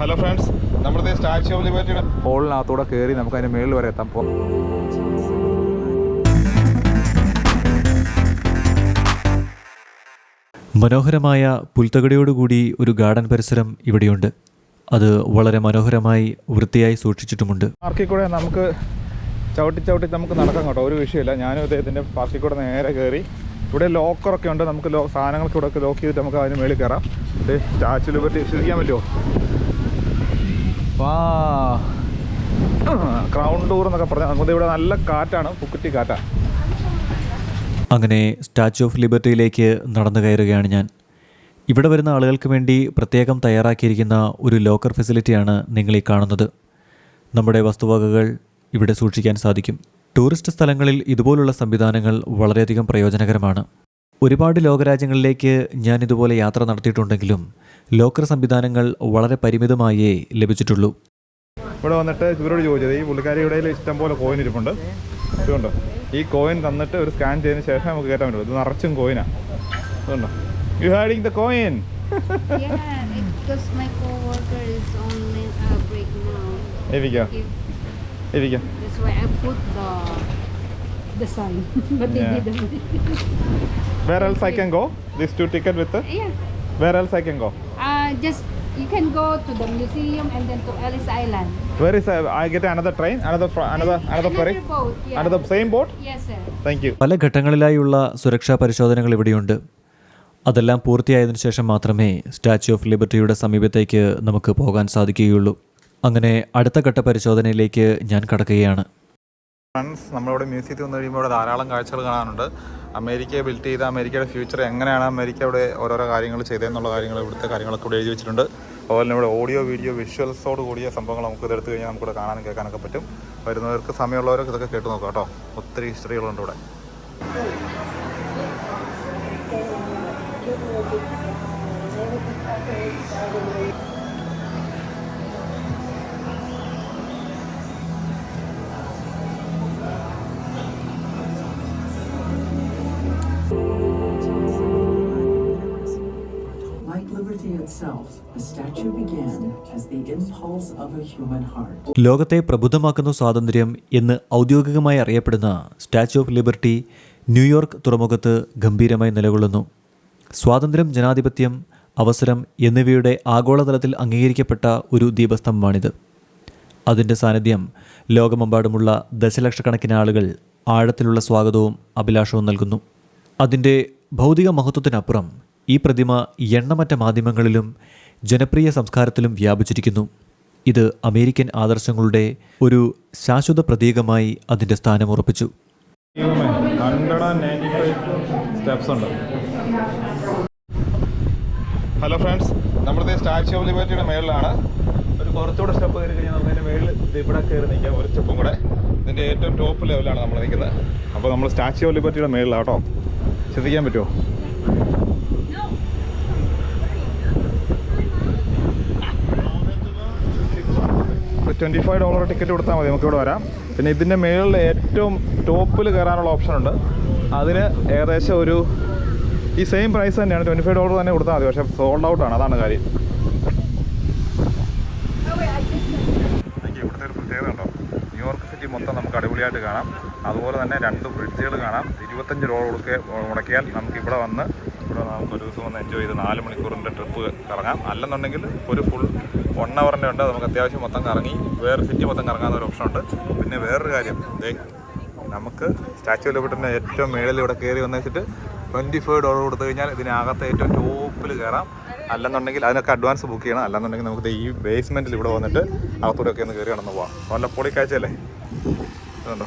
Hello friends, നമ്മുടെ statue of ലിബർട്ടിയുടെ ഹോളിനകത്തൂടെ കയറി നമുക്ക് അതിൻ്റെ മുകളിൽ വരെ എത്താം. മനോഹരമായ പുൽത്തകടിയോടുകൂടി ഒരു ഗാർഡൻ പരിസരം ഇവിടെയുണ്ട്. അത് വളരെ മനോഹരമായി വൃത്തിയായി സൂക്ഷിച്ചിട്ടുമുണ്ട്. പാർക്കിൽ കൂടെ നമുക്ക് ചവിട്ടി നമുക്ക് നടക്കാം കേട്ടോ, ഒരു വിഷയമില്ല. ഞാനും ഇദ്ദേഹത്തിൻ്റെ പാർക്കിൽ കൂടെ നേരെ കയറി. ഇവിടെ ലോക്കറൊക്കെ ഉണ്ട്, നമുക്ക് സാധനങ്ങൾക്ക് ഇവിടെ ലോക്ക് ചെയ്തിട്ട് നമുക്ക് അതിന് മേളിൽ കയറാം. സ്റ്റാച്യു ലിബർട്ടി ശ്രദ്ധിക്കാൻ പറ്റുമോ? വാ, ക്രൗൺ ടൂർ എന്നൊക്കെ പറഞ്ഞാൽ നമുക്ക് ഇവിടെ നല്ല കാറ്റാണ്, പുക്കുറ്റി കാറ്റാണ്. അങ്ങനെ സ്റ്റാച്യു ഓഫ് ലിബർട്ടിയിലേക്ക് നടന്നു കയറുകയാണ് ഞാൻ. ഇവിടെ വരുന്ന ആളുകൾക്ക് വേണ്ടി പ്രത്യേകം തയ്യാറാക്കിയിരിക്കുന്ന ഒരു ലോക്കർ ഫെസിലിറ്റിയാണ് നിങ്ങൾ ഈ കാണുന്നത്. നമ്മുടെ വസ്തുവകകൾ ഇവിടെ സൂക്ഷിക്കാൻ സാധിക്കും. ടൂറിസ്റ്റ് സ്ഥലങ്ങളിൽ ഇതുപോലുള്ള സംവിധാനങ്ങൾ വളരെയധികം പ്രയോജനകരമാണ്. ഒരുപാട് ലോകരാജ്യങ്ങളിലേക്ക് ഞാൻ ഇതുപോലെ യാത്ര നടത്തിയിട്ടുണ്ടെങ്കിലും ലോക്കർ സംവിധാനങ്ങൾ വളരെ പരിമിതമായേ ലഭിച്ചിട്ടുള്ളൂ. ഇവിടെ വന്നിട്ട് ഇവരോട് ചോദിച്ചത്, ഈ പുള്ളിക്കാരിയുടെ ഇഷ്ടം പോലെ കോയിൻ ഇരിപ്പുണ്ട്, ഇതുകൊണ്ടോ ഈ കോയിൻ തന്നിട്ട് ഒരു സ്കാൻ ചെയ്തതിന് ശേഷം നമുക്ക് കയറ്റാൻ പറ്റുള്ളൂ. ഇത് നിറച്ചും കോയിനാണ്. അതുകൊണ്ടോ you hiding the coin? That's why I put the sign, but they didn't. Where else I can go? These two ticket with the? Yeah. Where else I can go? Just you can go to the museum and then to Ellis Island. Where is I get another train, another ferry, boat. Yeah. another same boat? Yes, sir. Thank you. പല ഘട്ടങ്ങളിലായുള്ള സുരക്ഷാ പരിശോധനകൾ ഇവിടെയുണ്ട്. അതെല്ലാം പൂർത്തിയായതിനു ശേഷം മാത്രമേ statue of ലിബർട്ടിയുടെ സമീപത്തേക്ക് നമുക്ക് പോകാൻ സാധിക്കുകയുള്ളൂ. അങ്ങനെ അടുത്ത ഘട്ട പരിശോധനയിലേക്ക് ഞാൻ കടക്കുകയാണ്. ഫ്രണ്ട്സ്, നമ്മളിവിടെ മ്യൂസിയത്തിൽ വന്നു കഴിയുമ്പോൾ ഇവിടെ ധാരാളം കാഴ്ചകൾ കാണാനുണ്ട്. അമേരിക്കയെ ബിൽഡ് ചെയ്ത അമേരിക്കയുടെ ഫ്യൂച്ചർ എങ്ങനെയാണ് അമേരിക്ക ഇവിടെ ഓരോരോ കാര്യങ്ങൾ ചെയ്തതെന്നുള്ള കാര്യങ്ങൾ, ഇവിടുത്തെ കാര്യങ്ങളൊക്കെ ഇവിടെ എഴുതി വെച്ചിട്ടുണ്ട്. അതുപോലെ തന്നെ ഇവിടെ ഓഡിയോ വീഡിയോ വിഷ്വൽസോട് കൂടിയ സംഭവങ്ങൾ നമുക്ക് ഇതെടുത്ത് കഴിഞ്ഞാൽ നമുക്കിവിടെ കാണാനും കേൾക്കാനൊക്കെ പറ്റും. വരുന്നവർക്ക് സമയമുള്ളവരൊക്കെ ഇതൊക്കെ കേട്ട് നോക്കാം കേട്ടോ. ഒത്തിരി ഹിസ്റ്ററികളുണ്ട് ഇവിടെ. ലോകത്തെ പ്രബുദ്ധമാക്കുന്ന സ്വാതന്ത്ര്യം എന്ന് ഔദ്യോഗികമായി അറിയപ്പെടുന്ന സ്റ്റാച്യു ഓഫ് ലിബർട്ടി ന്യൂയോർക്ക് തുറമുഖത്ത് ഗംഭീരമായി നിലകൊള്ളുന്നു. സ്വാതന്ത്ര്യം, ജനാധിപത്യം, അവസരം എന്നിവയുടെ ആഗോളതലത്തിൽ അംഗീകരിക്കപ്പെട്ട ഒരു ദീപസ്തംഭമാണിത്. അതിൻ്റെ സാന്നിധ്യം ലോകമെമ്പാടുമുള്ള ദശലക്ഷക്കണക്കിന് ആളുകൾ ആഴത്തിലുള്ള സ്വാഗതവും അഭിലാഷവും നൽകുന്നു. അതിൻ്റെ ഭൗതിക മഹത്വത്തിനപ്പുറം ഈ പ്രതിമ എണ്ണമറ്റ മാധ്യമങ്ങളിലും ജനപ്രിയ സംസ്കാരത്തിലും വ്യാപിച്ചിരിക്കുന്നു. ഇത് അമേരിക്കൻ ആദർശങ്ങളുടെ ഒരു ശാശ്വത പ്രതീകമായി അതിൻ്റെ സ്ഥാനം ഉറപ്പിച്ചു. ഹലോ ഫ്രണ്ട്സ്, നമ്മുടെ സ്റ്റാച്യു ഓഫ് ലിബർട്ടിയുടെ മേളിലാണ്. ഒരു കുറച്ചുകൂടെ സ്റ്റെപ്പ് കയറി കഴിഞ്ഞാൽ നമുക്ക് അതിൻ്റെ മേളിൽ ഇവിടെ കയറി നിൽക്കാം. ഒരു സ്റ്റെപ്പും കൂടെ. ഇതിൻ്റെ ഏറ്റവും ടോപ്പ് ലെവലാണ് നമ്മൾ നിൽക്കുന്നത്. അപ്പോൾ നമ്മൾ സ്റ്റാച്യു ഓഫ് ലിബർട്ടിയുടെ മേളിലാണ് കേട്ടോ. ശ്രദ്ധിക്കാൻ പറ്റുമോ? $25 ടിക്കറ്റ് കൊടുത്താൽ മതി, നമുക്കിവിടെ വരാം. പിന്നെ ഇതിൻ്റെ മേളിൽ ഏറ്റവും ടോപ്പിൽ കയറാനുള്ള ഓപ്ഷനുണ്ട്. അതിന് ഏകദേശം ഒരു ഈ സെയിം പ്രൈസ് തന്നെയാണ്, $25 തന്നെ കൊടുത്താൽ മതി. പക്ഷേ സോൾഡ് ഔട്ടാണ്, അതാണ് കാര്യം. ഇവിടുത്തെ ഒരു പ്രത്യേകത ഉണ്ടോ, ന്യൂയോർക്ക് സിറ്റി മൊത്തം നമുക്ക് അടിപൊളിയായിട്ട് കാണാം. അതുപോലെ തന്നെ 2 ബ്രിഡ്ജുകൾ കാണാം. $25 മുടക്കിയാൽ നമുക്ക് ഇവിടെ വന്ന് നമുക്ക് ഒരു ദിവസം വന്ന് എൻജോയ് ചെയ്ത് 4 മണിക്കൂറിൻ്റെ ട്രിപ്പ് കറങ്ങാം. അല്ലെന്നുണ്ടെങ്കിൽ ഒരു ഫുൾ 1 ഹവറിൻ്റെ ഉണ്ട്, നമുക്ക് അത്യാവശ്യം മൊത്തം കറങ്ങി വേറെ സിറ്റി മൊത്തം കറങ്ങാവുന്ന ഒരു ഓപ്ഷൻ ഉണ്ട്. പിന്നെ വേറൊരു കാര്യം, നമുക്ക് സ്റ്റാച്യു ഓഫ് ലിബർട്ടിൻ്റെ ഏറ്റവും മേളിൽ ഇവിടെ കയറി വന്നു വെച്ചിട്ട് $25 കൊടുത്തു കഴിഞ്ഞാൽ ഇതിനകത്ത് ഏറ്റവും ടോപ്പിൽ കയറാം. അല്ലെന്നുണ്ടെങ്കിൽ അതിനൊക്കെ അഡ്വാൻസ് ബുക്ക് ചെയ്യണം. അല്ലെന്നുണ്ടെങ്കിൽ നമുക്ക് ഈ ബേസ്മെൻറ്റിൽ ഇവിടെ വന്നിട്ട് അകത്തൂടെ ഒക്കെ ഒന്ന് കയറി നടന്ന് പോകാം. നല്ല പൊളി കാഴ്ചയല്ലേ? അതുകൊണ്ടോ.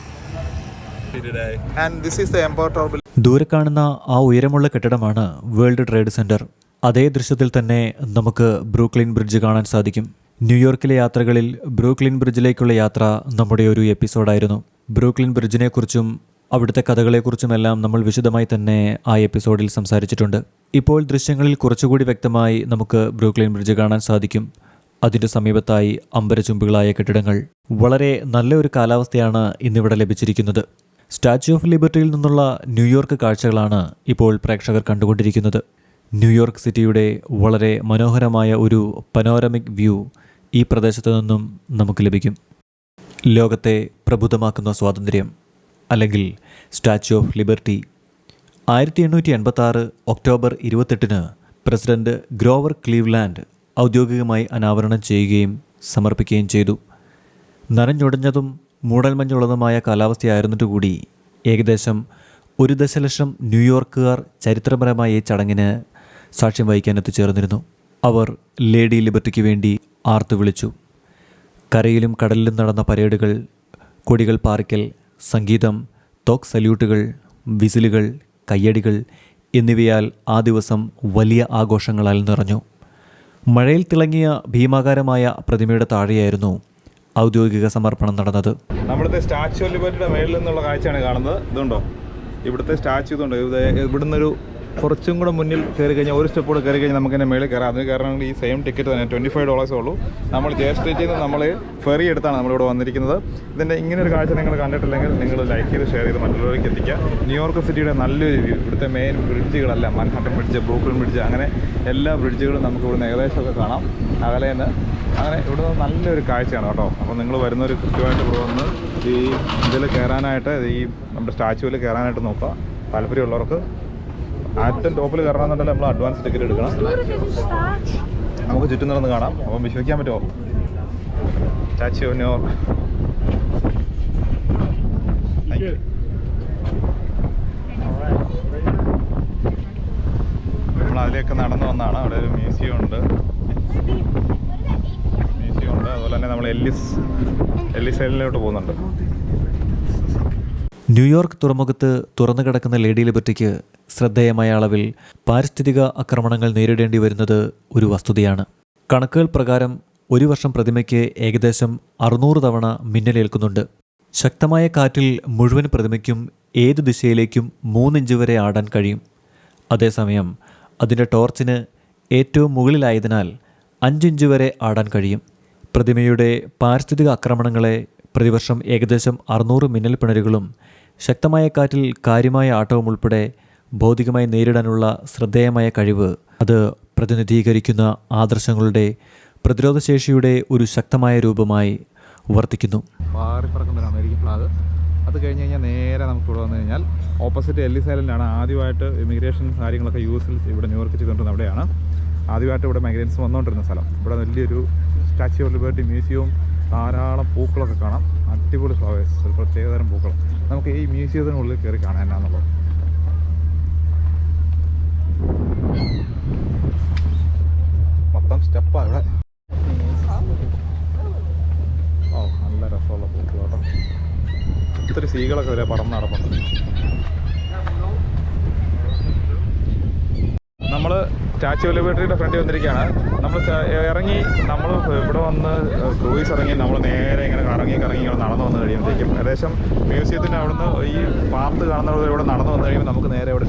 ദൂരെ കാണുന്ന ആ ഉയരമുള്ള കെട്ടിടമാണ് വേൾഡ് ട്രേഡ് സെൻറ്റർ. അതേ ദൃശ്യത്തിൽ തന്നെ നമുക്ക് ബ്രൂക്ലിൻ ബ്രിഡ്ജ് കാണാൻ സാധിക്കും. ന്യൂയോർക്കിലെ യാത്രകളിൽ ബ്രൂക്ലിൻ ബ്രിഡ്ജിലേക്കുള്ള യാത്ര നമ്മുടെ ഒരു എപ്പിസോഡായിരുന്നു. ബ്രൂക്ലിൻ ബ്രിഡ്ജിനെക്കുറിച്ചും അവിടുത്തെ കഥകളെക്കുറിച്ചുമെല്ലാം നമ്മൾ വിശദമായി തന്നെ ആ എപ്പിസോഡിൽ സംസാരിച്ചിട്ടുണ്ട്. ഇപ്പോൾ ദൃശ്യങ്ങളിൽ കുറച്ചുകൂടി വ്യക്തമായി നമുക്ക് ബ്രൂക്ലിൻ ബ്രിഡ്ജ് കാണാൻ സാധിക്കും. അതിൻ്റെ സമീപത്തായി അമ്പരചുംബികളായ കെട്ടിടങ്ങൾ. വളരെ നല്ല ഒരു കാലാവസ്ഥയാണ് ഇന്നിവിടെ ലഭിച്ചിരിക്കുന്നത്. സ്റ്റാച്യു ഓഫ് ലിബർട്ടിയിൽ നിന്നുള്ള ന്യൂയോർക്ക് കാഴ്ചകളാണ് ഇപ്പോൾ പ്രേക്ഷകർ കണ്ടുകൊണ്ടിരിക്കുന്നത്. ന്യൂയോർക്ക് സിറ്റിയുടെ വളരെ മനോഹരമായ ഒരു പനോരമിക് വ്യൂ ഈ പ്രദേശത്തു നിന്നും നമുക്ക് ലഭിക്കും. ലോകത്തെ പ്രബുദ്ധമാക്കുന്ന സ്വാതന്ത്ര്യം, അല്ലെങ്കിൽ statue of liberty 1886 October 28 president Grover Cleveland ഔദ്യോഗികമായി അനാവരണം ചെയ്യുകയും സമർപ്പിക്കുകയും ചെയ്തു. നനഞ്ഞൊടിഞ്ഞതും മൂടൽമഞ്ഞുള്ളതുമായ കാലാവസ്ഥയായിരുന്നിട്ടുകൂടി ഏകദേശം 1 ദശലക്ഷം ന്യൂയോർക്കുകാർ ചരിത്രപരമായ ഈ ചടങ്ങിന് സാക്ഷ്യം വഹിക്കാൻ എത്തിച്ചേർന്നിരുന്നു. അവർ ലേഡി ലിബർട്ടിക്ക് വേണ്ടി ആർത്തു വിളിച്ചു. കരയിലും കടലിലും നടന്ന പരേഡുകൾ, കൊടികൾ പാറിക്കൽ, സംഗീതം, തോക്ക് സല്യൂട്ടുകൾ, വിസിലുകൾ, കയ്യടികൾ എന്നിവയാൽ ആ ദിവസം വലിയ ആഘോഷങ്ങളാൽ നിറഞ്ഞു. മഴയിൽ തിളങ്ങിയ ഭീമാകാരമായ പ്രതിമയുടെ താഴെയായിരുന്നു ഔദ്യോഗിക സമർപ്പണം നടന്നത്. നമ്മളിത്തെ സ്റ്റാച്യു ഓഫ് ലിബർട്ടിയുടെ മേളിൽ നിന്നുള്ള കാഴ്ചയാണ് കാണുന്നത്. ഇതുണ്ടോ, ഇവിടുത്തെ സ്റ്റാച്യു ഇതുണ്ട്. ഇവിടുന്നൊരു കുറച്ചും കൂടെ മുന്നിൽ കയറി കഴിഞ്ഞാൽ, ഒരു സ്റ്റെപ്പ് കൂടെ കയറി കഴിഞ്ഞാൽ നമുക്ക് തന്നെ മേളിൽ കയറാം. അതിന് കയറണമെങ്കിൽ ഈ സെയിം ടിക്കറ്റ് തന്നെ $25 ഉള്ളൂ. നമ്മൾ ജെ സ്ട്രീറ്റിൽ നിന്ന് നമ്മൾ ഫെറി എടുത്താണ് നമ്മളിവിടെ വന്നിരിക്കുന്നത്. ഇതിൻ്റെ ഇങ്ങനെ ഒരു കാഴ്ച നിങ്ങൾ കണ്ടിട്ടില്ലെങ്കിൽ നിങ്ങൾ ലൈക്ക് ചെയ്ത് ഷെയർ ചെയ്ത് മറ്റുള്ളവർക്ക് എത്തിക്കുക. ന്യൂയോർക്ക് സിറ്റിയുടെ നല്ലൊരു വ്യൂ, ഇവിടുത്തെ മെയിൻ ബ്രിഡ്ജുകളെല്ലാം, മൻഹാട്ടൻ ബ്രിഡ്ജ്, ബ്രൂക്ലിൻ ബ്രിഡ്ജ്, അങ്ങനെ എല്ലാ ബ്രിഡ്ജുകളും നമുക്ക് ഇവിടുന്ന് ഏകദേശമൊക്കെ കാണാം അകലെ നിന്ന്. അങ്ങനെ ഇവിടുന്ന് നല്ലൊരു കാഴ്ചയാണ് കേട്ടോ. അപ്പോൾ നിങ്ങൾ വരുന്നവർ കൃത്യമായിട്ട് ഇവിടെ വന്ന് ഈ ഇതിൽ കയറാനായിട്ട്, ഈ നമ്മുടെ സ്റ്റാച്യുവിൽ കയറാനായിട്ട് നോക്കുക. താല്പര്യമുള്ളവർക്ക് ഏറ്റവും ടോപ്പിൽ കയറണമെന്നുണ്ടെങ്കിൽ നമ്മൾ അഡ്വാൻസ് ടിക്കറ്റ് എടുക്കണം. നമുക്ക് ചുറ്റും നടന്ന് കാണാം. അപ്പം വിശ്വസിക്കാൻ പറ്റുമോ? Statue of New York. നമ്മൾ അതിലേക്ക് നടന്നു വന്നതാണ്. അവിടെ ഒരു മ്യൂസിയം ഉണ്ട്. അതുപോലെ തന്നെ നമ്മൾ എല്ലിസ് ഐലൻഡിലോട്ട് പോകുന്നുണ്ട്. ന്യൂയോർക്ക് തുറമുഖത്ത് തുറന്നു കിടക്കുന്ന ലേഡി ലിബർട്ടിക്ക് ശ്രദ്ധേയമായ അളവിൽ പാരിസ്ഥിതിക ആക്രമണങ്ങൾ നേരിടേണ്ടി വരുന്നത് ഒരു വസ്തുതയാണ്. കണക്കുകൾ പ്രകാരം ഒരു വർഷം പ്രതിമയ്ക്ക് ഏകദേശം 600 തവണ മിന്നലേൽക്കുന്നുണ്ട്. ശക്തമായ കാറ്റിൽ മുഴുവൻ പ്രതിമയ്ക്കും ഏത് ദിശയിലേക്കും 3 ഇഞ്ച് വരെ ആടാൻ കഴിയും. അതേസമയം അതിൻ്റെ ടോർച്ചിന് ഏറ്റവും മുകളിലായതിനാൽ 5 ഇഞ്ച് വരെ ആടാൻ കഴിയും. പ്രതിമയുടെ പാരിസ്ഥിതിക ആക്രമണങ്ങളെ പ്രതിവർഷം ഏകദേശം 600 മിന്നൽ പിണരുകളും ശക്തമായ കാറ്റിൽ കാര്യമായ ആട്ടവും ഉൾപ്പെടെ ഭൗതികമായി നേരിടാനുള്ള ശ്രദ്ധേയമായ കഴിവ് അത് പ്രതിനിധീകരിക്കുന്ന ആദർശങ്ങളുടെ പ്രതിരോധശേഷിയുടെ ഒരു ശക്തമായ രൂപമായി വർത്തിക്കുന്നു. പാറിപ്പറക്കുന്ന ഒരു അമേരിക്കൻ ഫ്ലാഗ്. അത് കഴിഞ്ഞ് കഴിഞ്ഞാൽ നേരെ നമുക്ക് ഇവിടെ വന്നു കഴിഞ്ഞാൽ ഓപ്പോസിറ്റ് എല്ലിസ് ഐലൻഡാണ്. ആദ്യമായിട്ട് ഇമിഗ്രേഷൻ കാര്യങ്ങളൊക്കെ ഇവിടെ ന്യൂയോർക്ക് ചെയ്തുകൊണ്ടിരുന്നത് അവിടെയാണ്. ആദ്യമായിട്ട് ഇവിടെ മൈഗ്രൻസ് വന്നുകൊണ്ടിരുന്ന സ്ഥലം. ഇവിടെ വലിയൊരു സ്റ്റാച്യു ഓഫ് ലിബർട്ടി മ്യൂസിയവും ധാരാളം പൂക്കളൊക്കെ കാണാം. അടിപൊളി ഫ്ലവേഴ്സ്, ഒരു പ്രത്യേകതരം പൂക്കൾ. നമുക്ക് ഈ മ്യൂസിയത്തിനുള്ളിൽ കയറി കാണാൻ എന്നാന്നുള്ളത്. മൊത്തം സ്റ്റെപ്പാണ് ഇവിടെ. ഓ, നല്ല രസമുള്ള പൂക്കളോട്ടോ. ഒത്തിരി സീകളൊക്കെ വരെ പറന്ന് നടപ്പുണ്ട്. നമ്മൾ സ്റ്റാച്യു ഓഫ് ലിബർട്ടിയുടെ ഫ്രണ്ടിൽ വന്നിരിക്കുകയാണ്. നമ്മൾ ഇറങ്ങി, നമ്മൾ ഇവിടെ വന്ന് ക്രൂയിസ് ഇറങ്ങി നമ്മൾ നേരെ ഇങ്ങനെ കറങ്ങി ഇങ്ങനെ നടന്നു വന്ന് കഴിയുമ്പോഴത്തേക്കും ഏകദേശം മ്യൂസിയത്തിൻ്റെ അവിടുന്ന് ഈ പാർത്ത് കാണുന്നത് ഇവിടെ നടന്നു വന്നു കഴിയുമ്പോൾ നമുക്ക് നേരെ ഇവിടെ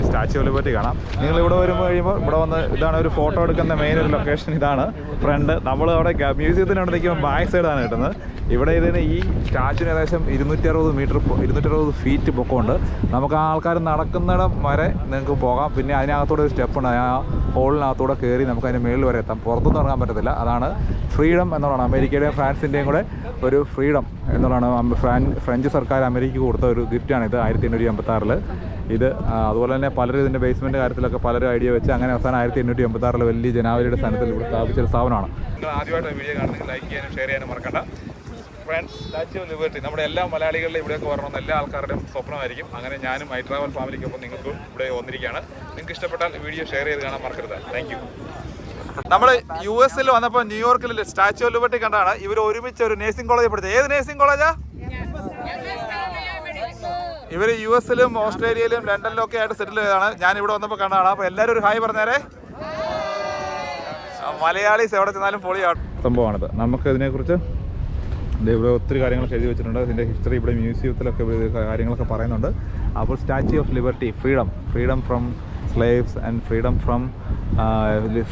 സ്റ്റാച്യു ഓഫ് ലിബർട്ടി കാണാം. നിങ്ങൾ ഇവിടെ കഴിയുമ്പോൾ ഇവിടെ വന്ന് ഇതാണ് ഒരു ഫോട്ടോ എടുക്കുന്ന മെയിൻ ഒരു ലൊക്കേഷൻ. ഇതാണ് ഫ്രണ്ട്. നമ്മൾ അവിടെ മ്യൂസിയത്തിൻ്റെ അവിടെ നിൽക്കുമ്പോൾ ബാക്ക് സൈഡാണ് കിട്ടുന്നത്. ഇവിടെ ഇതിന് ഈ സ്റ്റാച്യുവിന് ഏകദേശം 260 ഫീറ്റ് പൊക്കമുണ്ട്. നമുക്ക് ആ ആൾക്കാർ നടക്കുന്നിടം വരെ നിങ്ങൾക്ക് പോകാം. പിന്നെ അതിനകത്തൂടെ ഒരു സ്റ്റെപ്പുണ്ട്. ആ ഹോളിനകത്തൂടെ കയറി നമുക്ക് അതിൻ്റെ മുകളിൽ വരെ എത്താം. പുറത്തൊന്നും ഇറങ്ങാൻ പറ്റത്തില്ല. അതാണ് ഫ്രീഡം എന്നുള്ളതാണ്. അമേരിക്കയുടെയും ഫ്രാൻസിൻ്റെയും കൂടെ ഒരു ഫ്രീഡം എന്നുള്ളതാണ്. ഫ്രഞ്ച് സർക്കാർ അമേരിക്കയ്ക്ക് കൊടുത്ത ഒരു ഗിഫ്റ്റാണിത് 1886. ഇത് അതുപോലെ തന്നെ പലരും ഇതിൻ്റെ ബേസ്മെൻറ്റ് കാര്യത്തിലൊക്കെ പലരും ഐഡിയ വെച്ച് അങ്ങനെ അവസാനം 1886 വലിയ ജനാവലിയുടെ സ്ഥാനത്തിൽ ഇവിടെ സ്ഥാപിച്ചൊരു സ്ഥാപനമാണ്. നിങ്ങൾ ആദ്യമായിട്ട് വീഡിയോ കാണുന്നെങ്കിൽ ലൈക്ക് ചെയ്യാനും ഷെയർ ചെയ്യാനും മറക്കണ്ട. ഫ്രണ്ട്സ്, സ്റ്റാച്യു ഓഫ് ലിബർട്ടി നമ്മുടെ എല്ലാ മലയാളികളിലും ഇവിടെയൊക്കെ വരണമെന്ന് എല്ലാ ആൾക്കാരുടെയും സ്വപ്നമായിരിക്കും. അങ്ങനെ ഞാനും ഐ ട്രാവൽ ഫാമിലിക്കൊപ്പം നിങ്ങൾക്ക് ഇവിടെ വന്നിരിക്കുകയാണ്. നിങ്ങൾക്ക് ഇഷ്ടപ്പെട്ടാൽ വീഡിയോ ഷെയർ ചെയ്ത് കാണാൻ മറക്കരുത്. Thank you. നമ്മൾ US വന്നപ്പോൾ ന്യൂയോർക്കിൽ സ്റ്റാച്യു ഓഫ് ലിബർട്ടി കണ്ടാണ്. ഇവർ ഒരുമിച്ച് ഒരു നേഴ്സിംഗ് കോളേജിൽ പഠിച്ചത്. ഏത് നേഴ്സിംഗ് കോളേജാ? ഇവർ US ഓസ്ട്രേലിയയിലും ലണ്ടനിലും ഒക്കെ ആയിട്ട് സെറ്റിൽ ചെയ്തതാണ്. ഞാൻ ഇവിടെ വന്നപ്പോൾ കണ്ടതാണ്. അപ്പോൾ എല്ലാവരും ഒരു ഹായ് പറഞ്ഞേരെ. മലയാളീസ് എവിടെ ചെന്നാലും പൊളിയാണ് സംഭവമാണിത്. നമുക്ക് ഇതിനെക്കുറിച്ച് ഇവിടെ ഒത്തിരി കാര്യങ്ങളൊക്കെ എഴുതി വെച്ചിട്ടുണ്ട്. ഇതിൻ്റെ ഹിസ്റ്ററി ഇവിടെ മ്യൂസിയത്തിലൊക്കെ കാര്യങ്ങളൊക്കെ പറയുന്നുണ്ട്. അപ്പോൾ statue of liberty, freedom from slaves and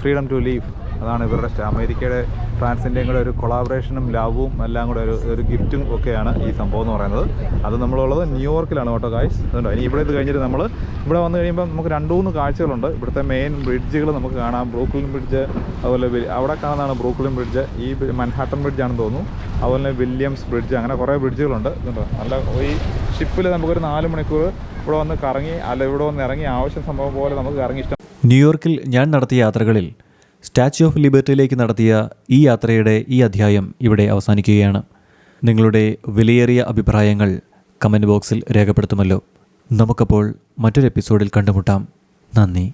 freedom to live. അതാണ് ഇവരുടെ അമേരിക്കയുടെ ഫ്രാൻസിൻ്റെയും കൂടെ ഒരു കൊളാബറേഷനും ലവും എല്ലാം കൂടെ ഒരു ഗിഫ്റ്റും ഒക്കെയാണ് ഈ സംഭവം എന്ന് പറയുന്നത്. അത് നമ്മളുള്ളത് ന്യൂയോർക്കിലാണ് കേട്ടോ ഗായ്സ്. അതുകൊണ്ടോ ഇനി ഇവിടെ ഇത് കഴിഞ്ഞിട്ട് നമ്മൾ ഇവിടെ വന്നു കഴിയുമ്പോൾ നമുക്ക് 2-3 കാഴ്ചകളുണ്ട്. ഇവിടുത്തെ മെയിൻ ബ്രിഡ്ജുകൾ നമുക്ക് കാണാം. ബ്രൂക്ലിൻ ബ്രിഡ്ജ്, അതുപോലെ അവിടെ കാണുന്നതാണ് ബ്രൂക്ലിൻ ബ്രിഡ്ജ്. ഈ മൻഹാട്ടൻ ബ്രിഡ്ജാണെന്ന് തോന്നുന്നു. അതുപോലെ തന്നെ വില്യംസ് ബ്രിഡ്ജ്, അങ്ങനെ കുറേ ബ്രിഡ്ജുകളുണ്ട്. ഇതുണ്ടോ, നല്ല ഈ ഷിപ്പിൽ നമുക്കൊരു 4 മണിക്കൂർ ഇവിടെ വന്ന് കറങ്ങി, ഇവിടെ വന്ന് ഇറങ്ങി ആവശ്യം സംഭവം പോലെ നമുക്ക് ഇറങ്ങി ഇഷ്ടം. ന്യൂയോർക്കിൽ ഞാൻ നടത്തിയ യാത്രകളിൽ സ്റ്റാച്യു ഓഫ് ലിബർട്ടിയിലേക്ക് നടത്തിയ ഈ യാത്രയുടെ ഈ അധ്യായം ഇവിടെ അവസാനിക്കുകയാണ്. നിങ്ങളുടെ വിലയേറിയ അഭിപ്രായങ്ങൾ കമൻറ്റ് ബോക്സിൽ രേഖപ്പെടുത്തുമല്ലോ. നമുക്കപ്പോൾ മറ്റൊരു എപ്പിസോഡിൽ കണ്ടുമുട്ടാം. നന്ദി.